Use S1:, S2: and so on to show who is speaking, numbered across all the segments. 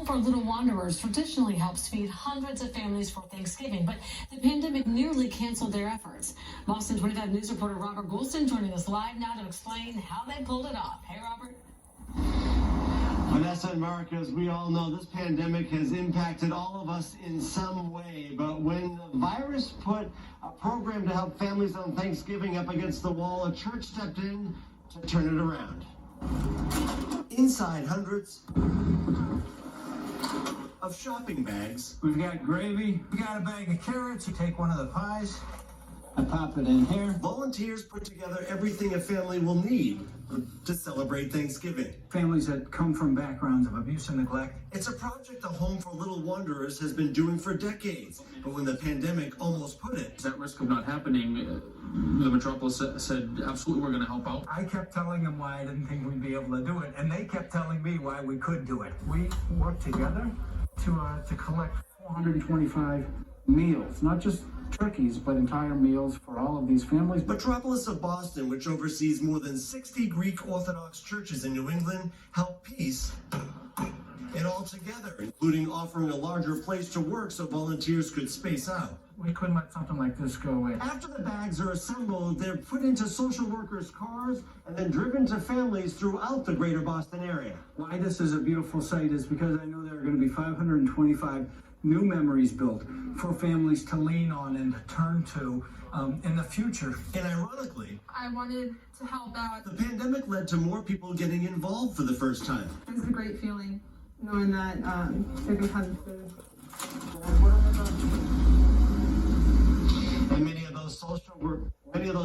S1: for Little Wanderers traditionally helps feed hundreds of families for Thanksgiving, but the pandemic nearly canceled their efforts. Boston 25 News reporter Robert Goulston joining us live now to explain how they pulled it off. Hey, Robert.
S2: Vanessa and Mark, as we all know, this pandemic has impacted all of us in some way. But when the virus put a program to help families on Thanksgiving up against the wall, a church stepped in to turn it around. Inside hundreds of shopping bags.
S3: We've got gravy. We got a bag of carrots. You take one of the pies. I pop it in here.
S2: Volunteers put together everything a family will need to celebrate Thanksgiving.
S3: Families that come from backgrounds of abuse and neglect.
S2: It's a project the Home for Little Wanderers has been doing for decades. But when the pandemic almost put it,
S4: that risk of not happening, the Metropolis said, absolutely, we're going to help out.
S3: I kept telling them why I didn't think we'd be able to do it, and they kept telling me why we could do it. We worked together to collect 425 meals, not just turkeys, but entire meals for all of these families.
S2: Metropolis of Boston, which oversees more than 60 Greek Orthodox churches in New England, help piece it all together, including offering a larger place to work so volunteers could space out.
S3: We couldn't let something like this go away.
S2: After the bags are assembled, they're put into social workers' cars and then driven to families throughout the greater Boston area.
S3: Why this is a beautiful site is because I know there are going to be 525 new memories built for families to lean on and to turn to in the future.
S2: And ironically,
S5: I wanted to help out.
S2: The pandemic led to more people getting involved for the first time.
S5: It was a great feeling knowing that they're going to have food.
S2: And many of those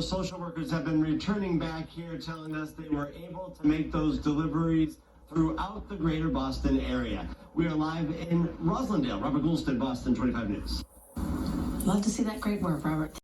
S2: social workers have been returning back here telling us they were able to make those deliveries throughout the greater Boston area. We are live in Roslindale. Robert Goulston, Boston 25 News.
S1: Love to see that great work, Robert.